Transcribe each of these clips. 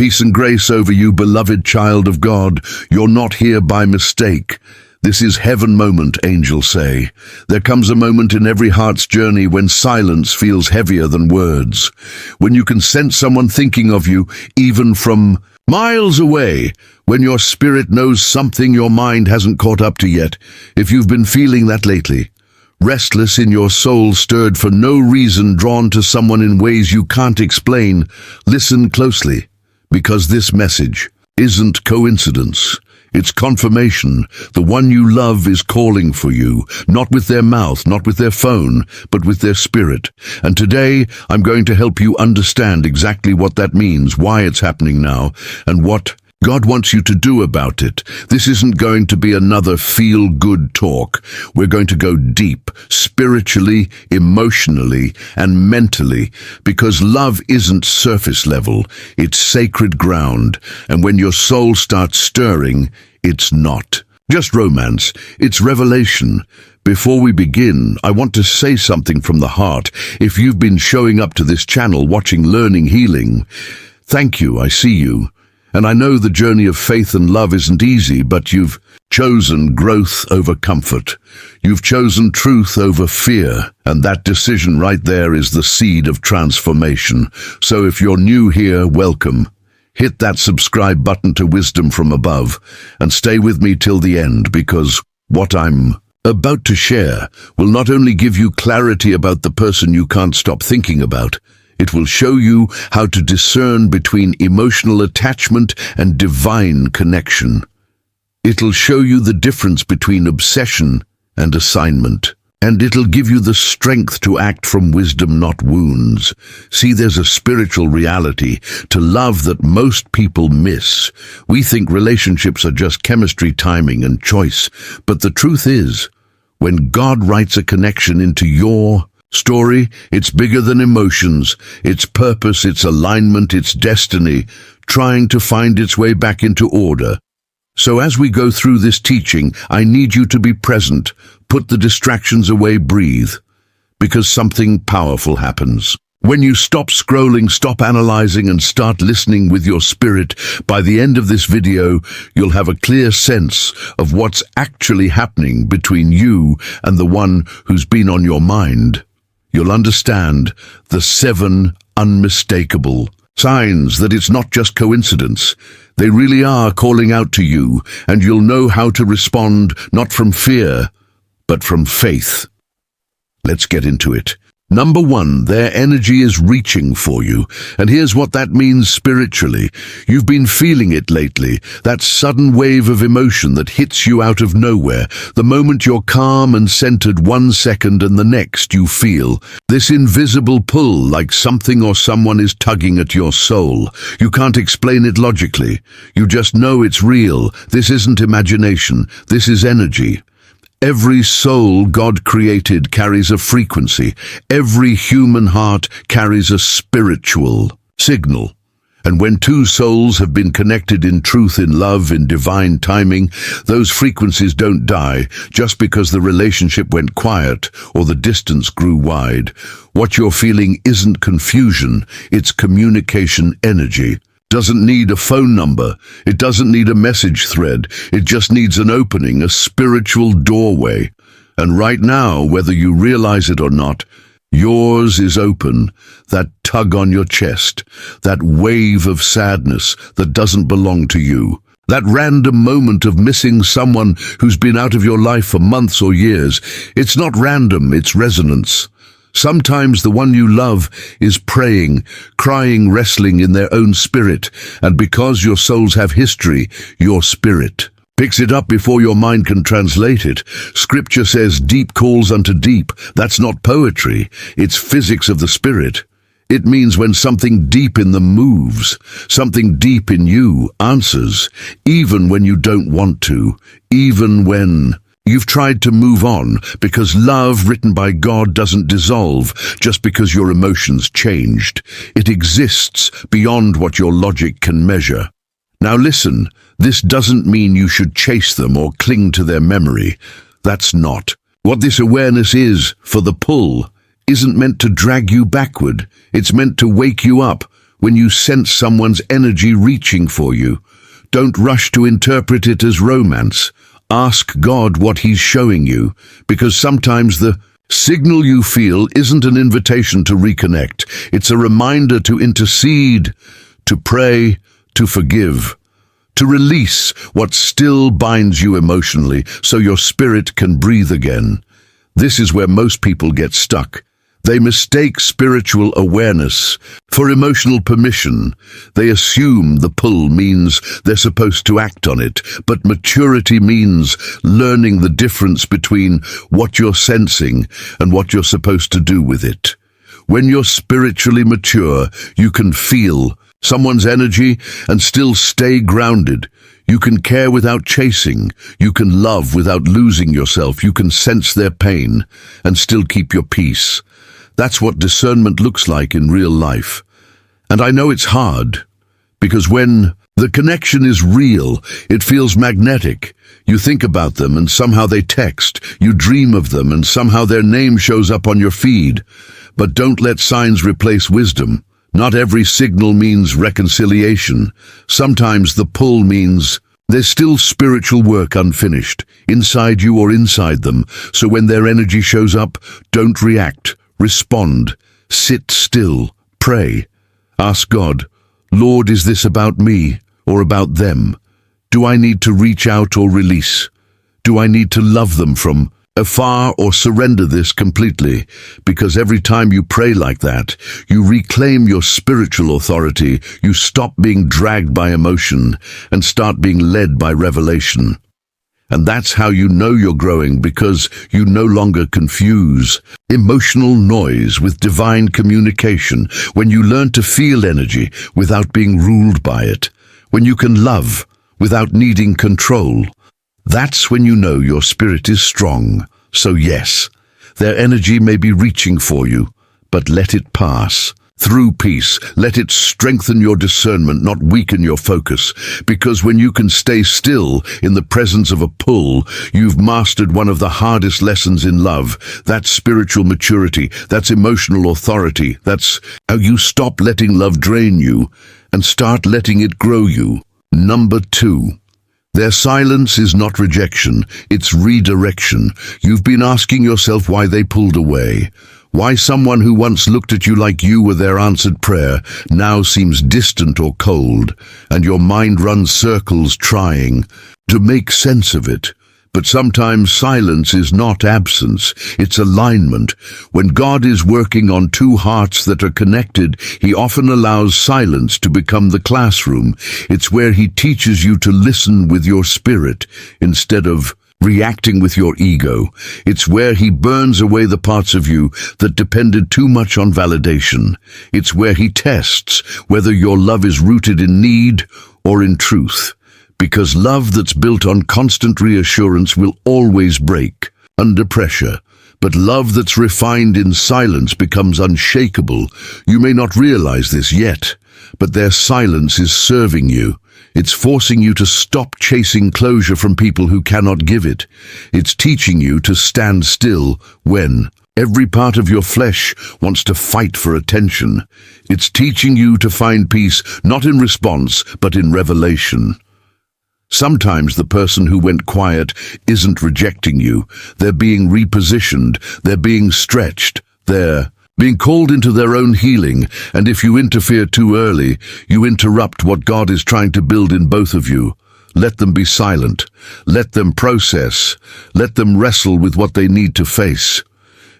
Peace and grace over you, beloved child of God. You're not here by mistake. This is heaven moment, angels say. There comes a moment in every heart's journey when silence feels heavier than words. When you can sense someone thinking of you, even from miles away. When your spirit knows something your mind hasn't caught up to yet. If you've been feeling that lately, restless in your soul, stirred for no reason, drawn to someone in ways you can't explain, listen closely. Because this message isn't coincidence. It's confirmation. The one you love is calling for you, not with their mouth, not with their phone, but with their spirit. And today, I'm going to help you understand exactly what that means, why it's happening now, and what God wants you to do about it. This isn't going to be another feel-good talk. We're going to go deep, spiritually, emotionally, and mentally, because love isn't surface level. It's sacred ground, and when your soul starts stirring, it's not just romance, it's revelation. Before we begin, I want to say something from the heart. If you've been showing up to this channel, watching Learning Healing, thank you, I see you. And I know the journey of faith and love isn't easy, but you've chosen growth over comfort. You've chosen truth over fear, and that decision right there is the seed of transformation. So if you're new here, welcome. Hit that subscribe button to Wisdom from Above, and stay with me till the end, because what I'm about to share will not only give you clarity about the person you can't stop thinking about, it will show you how to discern between emotional attachment and divine connection. It'll show you the difference between obsession and assignment. And it'll give you the strength to act from wisdom, not wounds. See, there's a spiritual reality to love that most people miss. We think relationships are just chemistry, timing, and choice. But the truth is, when God writes a connection into your story, it's bigger than emotions. It's purpose, it's alignment, it's destiny, trying to find its way back into order. So as we go through this teaching, I need you to be present. Put the distractions away, breathe, because something powerful happens. When you stop scrolling, stop analyzing, and start listening with your spirit, by the end of this video, you'll have a clear sense of what's actually happening between you and the one who's been on your mind. You'll understand the 7 unmistakable signs that it's not just coincidence. They really are calling out to you, and you'll know how to respond, not from fear, but from faith. Let's get into it. Number 1, their energy is reaching for you. And here's what that means spiritually. You've been feeling it lately, that sudden wave of emotion that hits you out of nowhere. The moment you're calm and centered 1 second and the next you feel this invisible pull, like something or someone is tugging at your soul. You can't explain it logically. You just know it's real. This isn't imagination. This is energy. Every soul God created carries a frequency. Every human heart carries a spiritual signal. And when 2 souls have been connected in truth, in love, in divine timing, those frequencies don't die just because the relationship went quiet or the distance grew wide. What you're feeling isn't confusion, it's communication energy. Doesn't need a phone number. It doesn't need a message thread. It just needs an opening, a spiritual doorway. And right now, whether you realize it or not, yours is open. That tug on your chest, that wave of sadness that doesn't belong to you, that random moment of missing someone who's been out of your life for months or years. It's not random, it's resonance. Sometimes the one you love is praying, crying, wrestling in their own spirit, and because your souls have history, your spirit picks it up before your mind can translate it. Scripture says deep calls unto deep. That's not poetry, it's physics of the spirit. It means when something deep in them moves, something deep in you answers, even when you don't want to, even when you've tried to move on, because love written by God doesn't dissolve just because your emotions changed. It exists beyond what your logic can measure. Now listen, this doesn't mean you should chase them or cling to their memory. That's not. What this awareness is, for the pull, isn't meant to drag you backward. It's meant to wake you up. when you sense someone's energy reaching for you. Don't rush to interpret it as romance. Ask God what He's showing you, because sometimes the signal you feel isn't an invitation to reconnect. It's a reminder to intercede, to pray, to forgive, to release what still binds you emotionally so your spirit can breathe again. This is where most people get stuck. They mistake spiritual awareness for emotional permission. They assume the pull means they're supposed to act on it, but maturity means learning the difference between what you're sensing and what you're supposed to do with it. When you're spiritually mature, you can feel someone's energy and still stay grounded. You can care without chasing. You can love without losing yourself. You can sense their pain and still keep your peace. That's what discernment looks like in real life. And I know it's hard, because when the connection is real, it feels magnetic. You think about them and somehow they text. You dream of them and somehow their name shows up on your feed. But don't let signs replace wisdom. Not every signal means reconciliation. Sometimes the pull means there's still spiritual work unfinished, inside you or inside them. So when their energy shows up, don't react. Respond. Sit still. Pray. Ask God, Lord, is this about me or about them? Do I need to reach out or release? Do I need to love them from afar or surrender this completely? Because every time you pray like that, you reclaim your spiritual authority. You stop being dragged by emotion and start being led by revelation. And that's how you know you're growing, because you no longer confuse emotional noise with divine communication. When you learn to feel energy without being ruled by it. When you can love without needing control. That's when you know your spirit is strong. So yes, their energy may be reaching for you, but let it pass. Through peace, let it strengthen your discernment, not weaken your focus. Because when you can stay still in the presence of a pull, you've mastered one of the hardest lessons in love. That's spiritual maturity. That's emotional authority. That's how you stop letting love drain you and start letting it grow you. Number 2. Their silence is not rejection, it's redirection. You've been asking yourself why they pulled away. Why someone who once looked at you like you were their answered prayer now seems distant or cold, and your mind runs circles trying to make sense of it. But sometimes silence is not absence, it's alignment. When God is working on two hearts that are connected, He often allows silence to become the classroom. It's where He teaches you to listen with your spirit instead of reacting with your ego. It's where He burns away the parts of you that depended too much on validation. It's where He tests whether your love is rooted in need or in truth. Because love that's built on constant reassurance will always break under pressure. But love that's refined in silence becomes unshakable. You may not realize this yet, but their silence is serving you. It's forcing you to stop chasing closure from people who cannot give it. It's teaching you to stand still when every part of your flesh wants to fight for attention. It's teaching you to find peace not in response, but in revelation. Sometimes the person who went quiet isn't rejecting you. They're being repositioned. They're being stretched. They're being called into their own healing. And if you interfere too early, you interrupt what God is trying to build in both of you. Let them be silent. Let them process. Let them wrestle with what they need to face.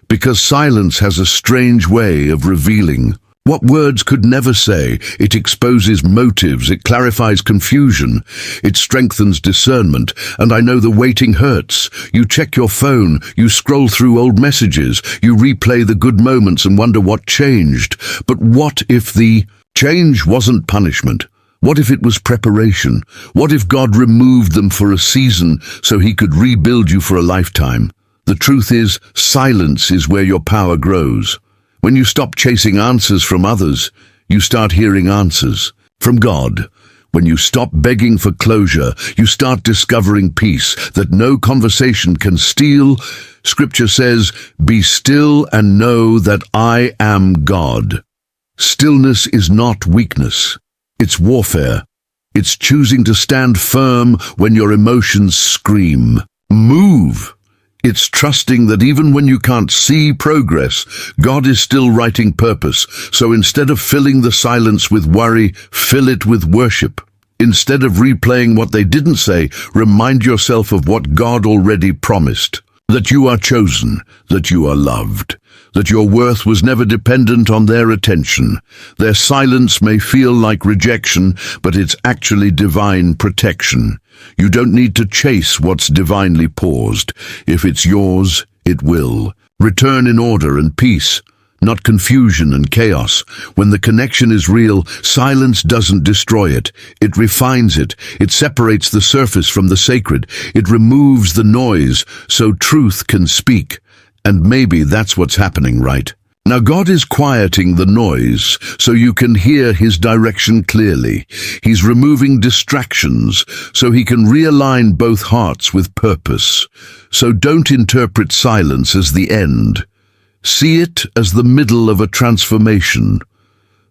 Because silence has a strange way of revealing what words could never say. It exposes motives, it clarifies confusion, it strengthens discernment. And I know the waiting hurts. You check your phone, you scroll through old messages, you replay the good moments and wonder what changed. But what if the change wasn't punishment? What if it was preparation? What if God removed them for a season so He could rebuild you for a lifetime? The truth is, silence is where your power grows. When you stop chasing answers from others, you start hearing answers from God. When you stop begging for closure, you start discovering peace that no conversation can steal. Scripture says, "Be still and know that I am God." Stillness is not weakness. It's warfare. It's choosing to stand firm when your emotions scream. Move. It's trusting that even when you can't see progress, God is still writing purpose. So instead of filling the silence with worry, fill it with worship. Instead of replaying what they didn't say, remind yourself of what God already promised. That you are chosen, that you are loved, that your worth was never dependent on their attention. Their silence may feel like rejection, but it's actually divine protection. You don't need to chase what's divinely paused. If it's yours, it will. Return in order and peace, not confusion and chaos. When the connection is real, silence doesn't destroy it. It refines it. It separates the surface from the sacred. It removes the noise so truth can speak. And maybe that's what's happening, right? Now God is quieting the noise so you can hear His direction clearly. He's removing distractions so He can realign both hearts with purpose. So don't interpret silence as the end. See it as the middle of a transformation,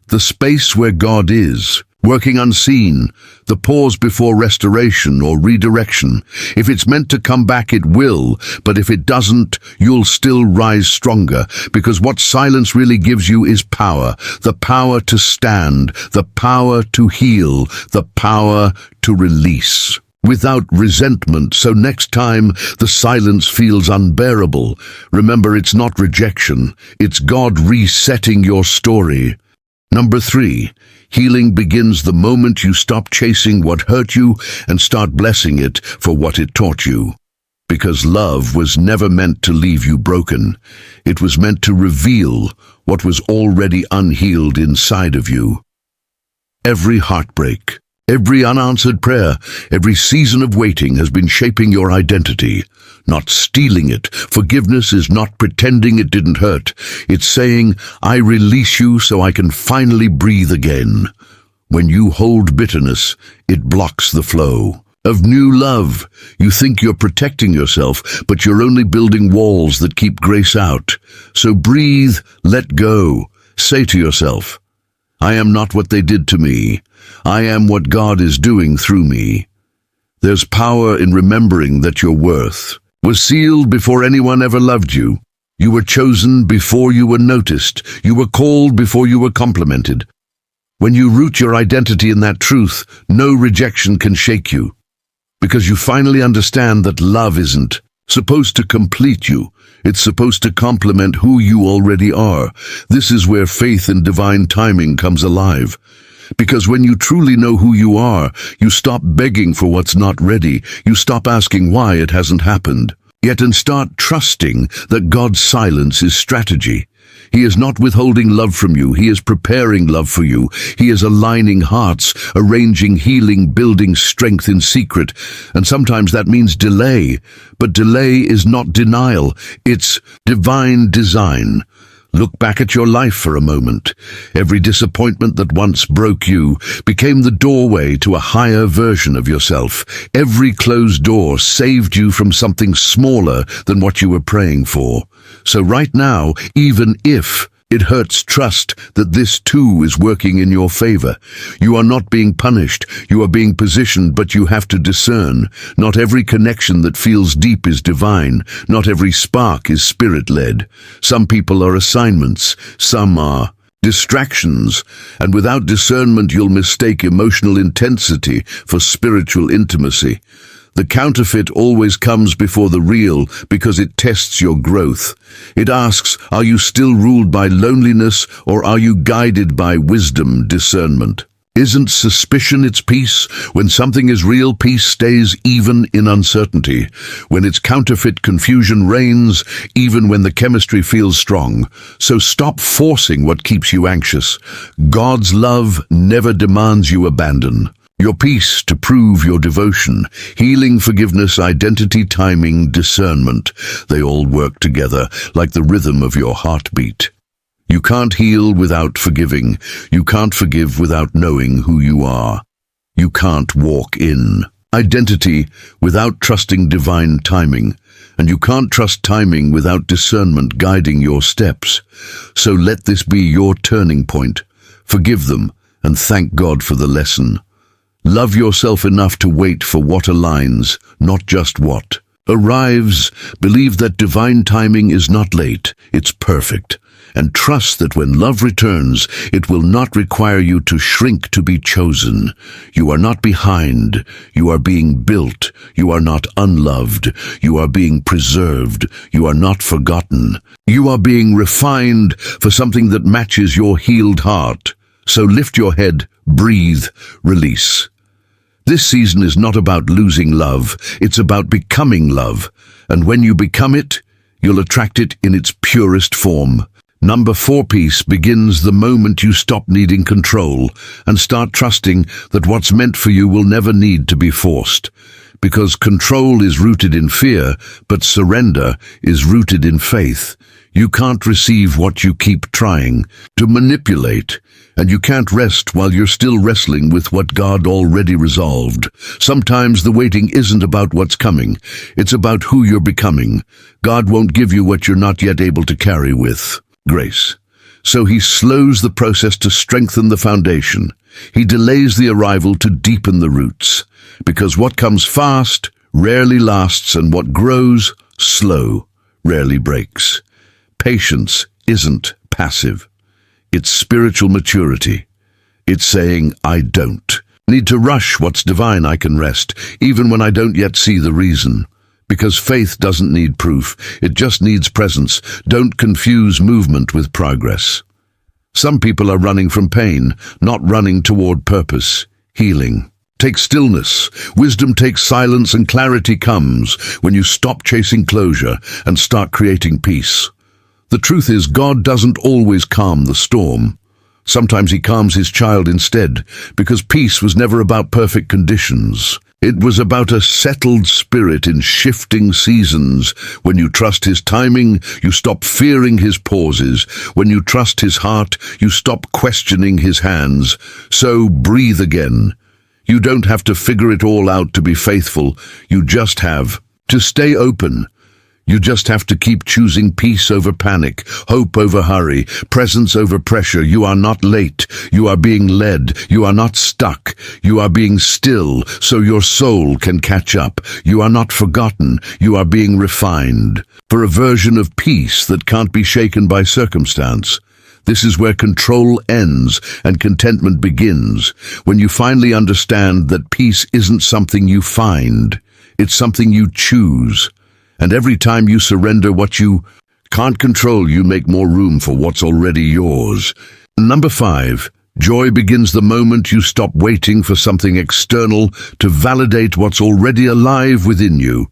the space where God is, working unseen, the pause before restoration or redirection. If it's meant to come back, it will, but if it doesn't, you'll still rise stronger, because what silence really gives you is power, the power to stand, the power to heal, the power to release. Without resentment, so next time the silence feels unbearable, remember it's not rejection, it's God resetting your story. Number 3, healing begins the moment you stop chasing what hurt you and start blessing it for what it taught you. Because love was never meant to leave you broken. It was meant to reveal what was already unhealed inside of you. Every heartbreak, every unanswered prayer, every season of waiting has been shaping your identity, not stealing it. Forgiveness is not pretending it didn't hurt. It's saying, I release you so I can finally breathe again. When you hold bitterness, it blocks the flow of new love. You think you're protecting yourself, but you're only building walls that keep grace out. So breathe, let go. Say to yourself, I am not what they did to me. I am what God is doing through me. There's power in remembering that your worth was sealed before anyone ever loved you. You were chosen before you were noticed. You were called before you were complimented. When you root your identity in that truth, no rejection can shake you. Because you finally understand that love isn't supposed to complete you. It's supposed to complement who you already are. This is where faith in divine timing comes alive. Because when you truly know who you are, you stop begging for what's not ready. You stop asking why it hasn't happened. Yet and start trusting that God's silence is strategy. He is not withholding love from you. He is preparing love for you. He is aligning hearts, arranging healing, building strength in secret. And sometimes that means delay. But delay is not denial. It's divine design. Look back at your life for a moment. Every disappointment that once broke you became the doorway to a higher version of yourself. Every closed door saved you from something smaller than what you were praying for. So right now, even if it hurts, trust that this too is working in your favor. You are not being punished. You are being positioned, but you have to discern. Not every connection that feels deep is divine. Not every spark is spirit-led. Some people are assignments. Some are distractions. And without discernment, you'll mistake emotional intensity for spiritual intimacy. The counterfeit always comes before the real because it tests your growth. It asks, are you still ruled by loneliness or are you guided by wisdom, discernment? Isn't suspicion its peace? When something is real, peace stays even in uncertainty. When it's counterfeit, confusion reigns, even when the chemistry feels strong. So stop forcing what keeps you anxious. God's love never demands you abandon your peace to prove your devotion. Healing, forgiveness, identity, timing, discernment. They all work together like the rhythm of your heartbeat. You can't heal without forgiving. You can't forgive without knowing who you are. You can't walk in identity without trusting divine timing. And you can't trust timing without discernment guiding your steps. So let this be your turning point. Forgive them and thank God for the lesson. Love yourself enough to wait for what aligns, not just what arrives. Believe that divine timing is not late, it's perfect. And trust that when love returns, it will not require you to shrink to be chosen. You are not behind. You are being built. You are not unloved. You are being preserved. You are not forgotten. You are being refined for something that matches your healed heart. So lift your head, breathe, release. This season is not about losing love. It's about becoming love. And when you become it, you'll attract it in its purest form. Number 4, peace begins the moment you stop needing control and start trusting that what's meant for you will never need to be forced. Because control is rooted in fear, but surrender is rooted in faith. You can't receive what you keep trying to manipulate, and you can't rest while you're still wrestling with what God already resolved. Sometimes the waiting isn't about what's coming, it's about who you're becoming. God won't give you what you're not yet able to carry with grace. So he slows the process to strengthen the foundation. He delays the arrival to deepen the roots. Because what comes fast rarely lasts, and what grows slow rarely breaks. Patience isn't passive. It's spiritual maturity. It's saying, I don't need to rush what's divine. I can rest, even when I don't yet see the reason. Because faith doesn't need proof, it just needs presence. Don't confuse movement with progress. Some people are running from pain, not running toward purpose, healing. Take stillness. Wisdom takes silence, and clarity comes when you stop chasing closure and start creating peace. The truth is, God doesn't always calm the storm. Sometimes he calms his child instead, because peace was never about perfect conditions. It was about a settled spirit in shifting seasons. When you trust his timing, you stop fearing his pauses. When you trust his heart, you stop questioning his hands. So breathe again. You don't have to figure it all out to be faithful. You just have to stay open. You just have to keep choosing peace over panic, hope over hurry, presence over pressure. You are not late. You are being led. You are not stuck. You are being still so your soul can catch up. You are not forgotten. You are being refined for a version of peace that can't be shaken by circumstance. This is where control ends and contentment begins. When you finally understand that peace isn't something you find, it's something you choose. And every time you surrender what you can't control, you make more room for what's already yours. Number 5, joy begins the moment you stop waiting for something external to validate what's already alive within you.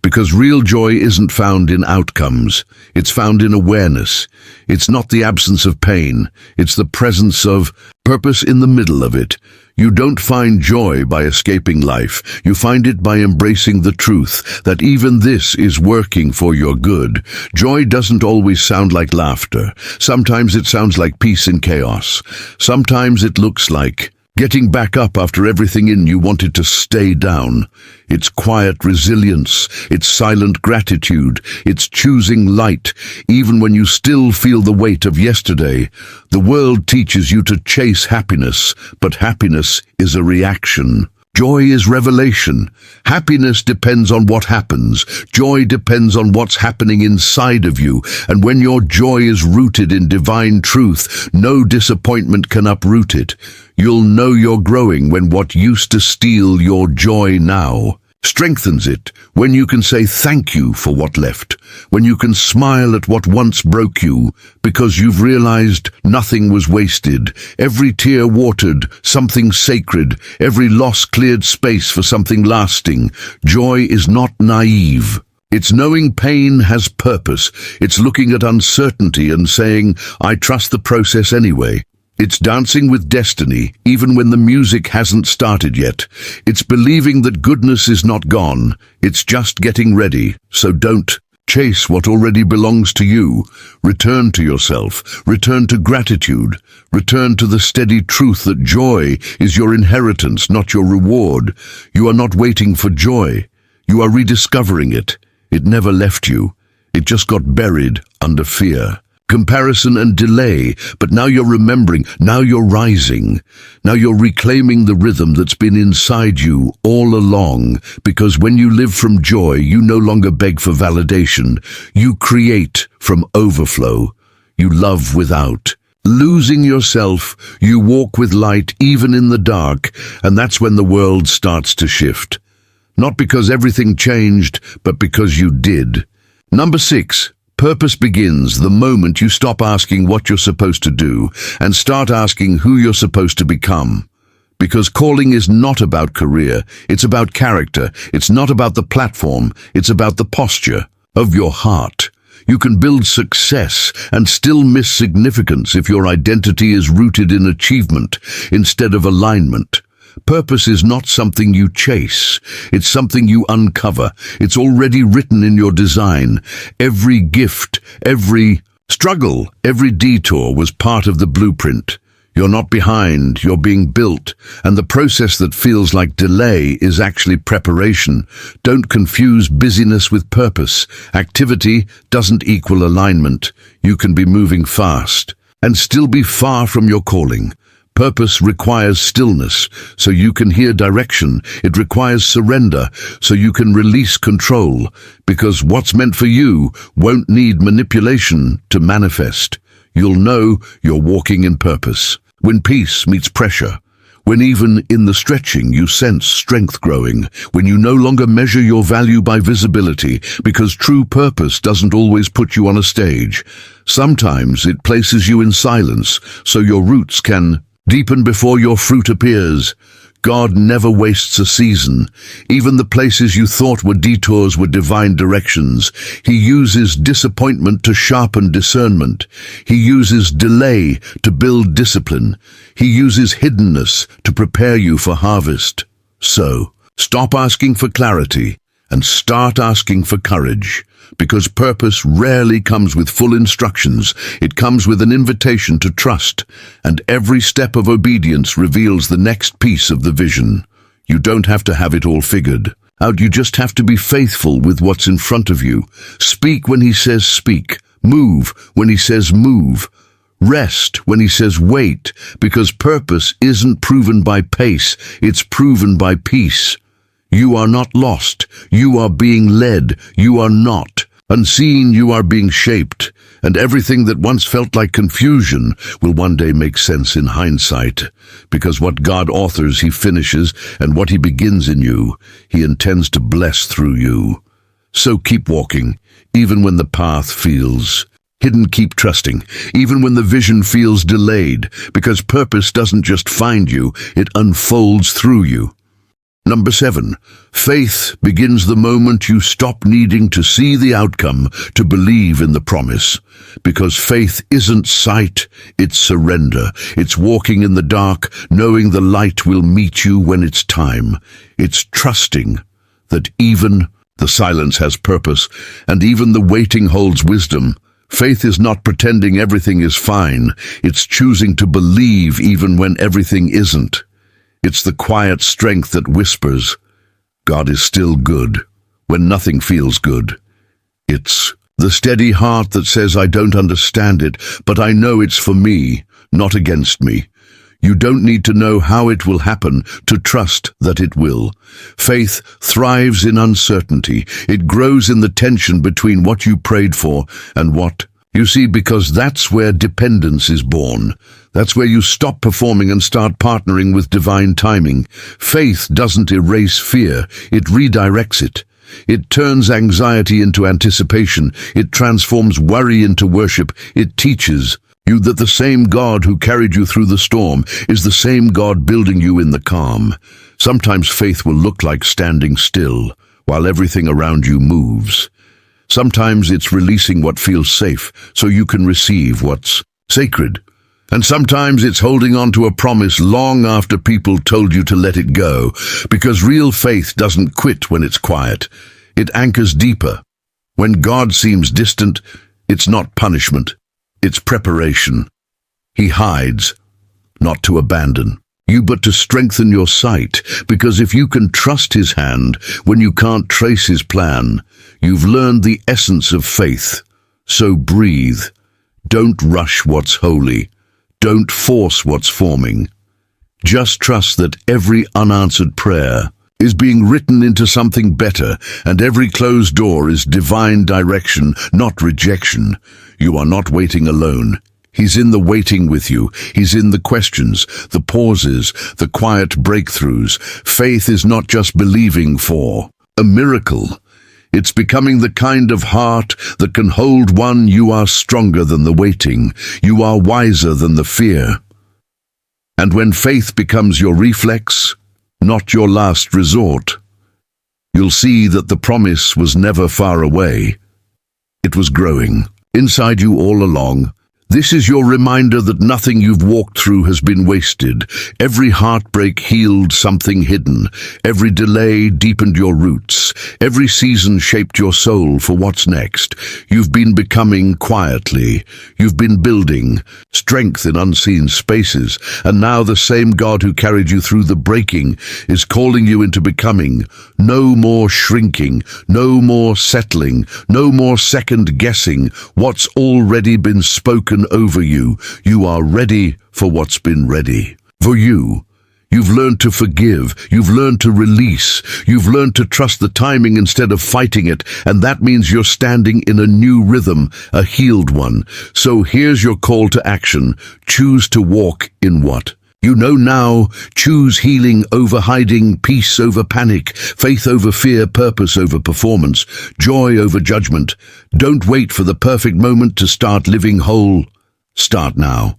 Because real joy isn't found in outcomes, it's found in awareness. It's not the absence of pain, it's the presence of purpose in the middle of it. You don't find joy by escaping life. You find it by embracing the truth that even this is working for your good. Joy doesn't always sound like laughter. Sometimes it sounds like peace in chaos. Sometimes it looks like getting back up after everything in you wanted to stay down. It's quiet resilience. It's silent gratitude. It's choosing light, even when you still feel the weight of yesterday. The world teaches you to chase happiness, but happiness is a reaction. Joy is revelation. Happiness depends on what happens. Joy depends on what's happening inside of you. And when your joy is rooted in divine truth, no disappointment can uproot it. You'll know you're growing when what used to steal your joy now strengthens it. When you can say thank you for what left. When you can smile at what once broke you, because you've realized nothing was wasted. Every tear watered something sacred. Every loss cleared space for something lasting. Joy is not naive. It's knowing pain has purpose. It's looking at uncertainty and saying, I trust the process anyway. It's dancing with destiny, even when the music hasn't started yet. It's believing that goodness is not gone. It's just getting ready. So don't chase what already belongs to you. Return to yourself. Return to gratitude. Return to the steady truth that joy is your inheritance, not your reward. You are not waiting for joy. You are rediscovering it. It never left you. It just got buried under fear. comparison and delay, but now you're remembering, now you're rising, now you're reclaiming the rhythm that's been inside you all along, because when you live from joy, you no longer beg for validation. You create from overflow. You love without. Losing yourself, you walk with light even in the dark, and that's when the world starts to shift. Not because everything changed, but because you did. Number 6. Purpose begins the moment you stop asking what you're supposed to do and start asking who you're supposed to become. Because calling is not about career, it's about character. It's not about the platform, it's about the posture of your heart. You can build success and still miss significance if your identity is rooted in achievement instead of alignment. Purpose is not something you chase. It's something you uncover. It's already written in your design. Every gift, every struggle, every detour was part of the blueprint. You're not behind, you're being built, and the process that feels like delay is actually preparation. Don't confuse busyness with purpose. Activity doesn't equal alignment. You can be moving fast and still be far from your calling. Purpose requires stillness, so you can hear direction. It requires surrender, so you can release control, because what's meant for you won't need manipulation to manifest. You'll know you're walking in purpose. When peace meets pressure, when even in the stretching you sense strength growing, when you no longer measure your value by visibility, because true purpose doesn't always put you on a stage. Sometimes it places you in silence, so your roots can deepen before your fruit appears. God never wastes a season. Even the places you thought were detours were divine directions. He uses disappointment to sharpen discernment. He uses delay to build discipline. He uses hiddenness to prepare you for harvest. So, stop asking for clarity and start asking for courage. Because purpose rarely comes with full instructions. It comes with an invitation to trust, and every step of obedience reveals the next piece of the vision. You don't have to have it all figured out. You just have to be faithful with what's in front of you. Speak when he says speak. Move when he says move. Rest when he says wait, because purpose isn't proven by pace, it's proven by peace. You are not lost. You are being led. You are not unseen. You are being shaped. And everything that once felt like confusion will one day make sense in hindsight. Because what God authors, he finishes, and what he begins in you, he intends to bless through you. So keep walking, even when the path feels hidden. Keep trusting, even when the vision feels delayed, because purpose doesn't just find you, it unfolds through you. Number 7, faith begins the moment you stop needing to see the outcome to believe in the promise. Because faith isn't sight, it's surrender. It's walking in the dark, knowing the light will meet you when it's time. It's trusting that even the silence has purpose, and even the waiting holds wisdom. Faith is not pretending everything is fine. It's choosing to believe even when everything isn't. It's the quiet strength that whispers, God is still good, when nothing feels good. It's the steady heart that says, I don't understand it, but I know it's for me, not against me. You don't need to know how it will happen to trust that it will. Faith thrives in uncertainty. It grows in the tension between what you prayed for and what you see, because that's where dependence is born. That's where you stop performing and start partnering with divine timing. Faith doesn't erase fear, it redirects it. It turns anxiety into anticipation. It transforms worry into worship. It teaches you that the same God who carried you through the storm is the same God building you in the calm. Sometimes faith will look like standing still while everything around you moves. Sometimes it's releasing what feels safe so you can receive what's sacred. And sometimes it's holding on to a promise long after people told you to let it go, because real faith doesn't quit when it's quiet. It anchors deeper. When God seems distant, it's not punishment, it's preparation. He hides, not to abandon you, but to strengthen your sight, because if you can trust his hand when you can't trace his plan, you've learned the essence of faith. So breathe. Don't rush what's holy. Don't force what's forming. Just trust that every unanswered prayer is being written into something better, and every closed door is divine direction, not rejection. You are not waiting alone. He's in the waiting with you. He's in the questions, the pauses, the quiet breakthroughs. Faith is not just believing for a miracle. It's becoming the kind of heart that can hold one. You are stronger than the waiting. You are wiser than the fear. And when faith becomes your reflex, not your last resort, you'll see that the promise was never far away. It was growing inside you all along. This is your reminder that nothing you've walked through has been wasted. Every heartbreak healed something hidden. Every delay deepened your roots. Every season shaped your soul for what's next. You've been becoming quietly. You've been building strength in unseen spaces. And now the same God who carried you through the breaking is calling you into becoming. No more shrinking. No more settling. No more second guessing what's already been spoken over you. You are ready for what's been ready for you. You've learned to forgive. You've learned to release. You've learned to trust the timing instead of fighting it. And that means you're standing in a new rhythm, a healed one. So here's your call to action. Choose to walk in what you know now. Choose healing over hiding, peace over panic, faith over fear, purpose over performance, joy over judgment. Don't wait for the perfect moment to start living whole. Start now.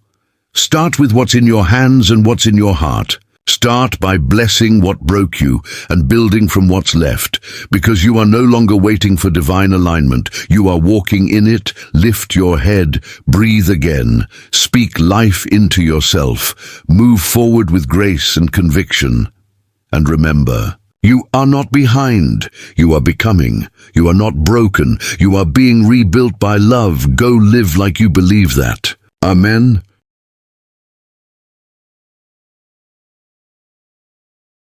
Start with what's in your hands and what's in your heart. Start by blessing what broke you and building from what's left, because you are no longer waiting for divine alignment. You are walking in it. Lift your head, breathe again, speak life into yourself, move forward with grace and conviction. And remember, you are not behind. You are becoming. You are not broken. You are being rebuilt by love. Go live like you believe that. Amen.